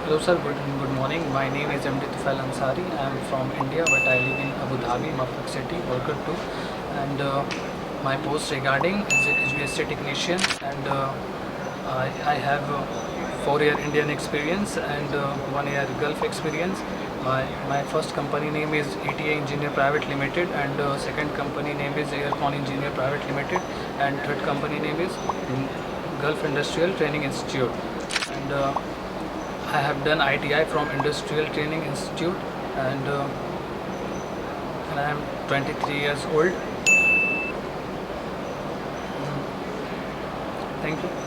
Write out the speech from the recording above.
Hello sir, good morning. My name is MD Tufail Ansari. I am from India, but I live in Abu Dhabi, Hvac city, worker 2. And my post regarding is HVAC technician, and I have 4 year Indian experience and 1 year Gulf experience. My first company name is ETA Engineer Private Limited, and second company name is Aircon Engineer Private Limited, and third company name is Gulf Industrial Training Institute. And I have done ITI from Industrial Training Institute, and I am 23 years old. Thank you.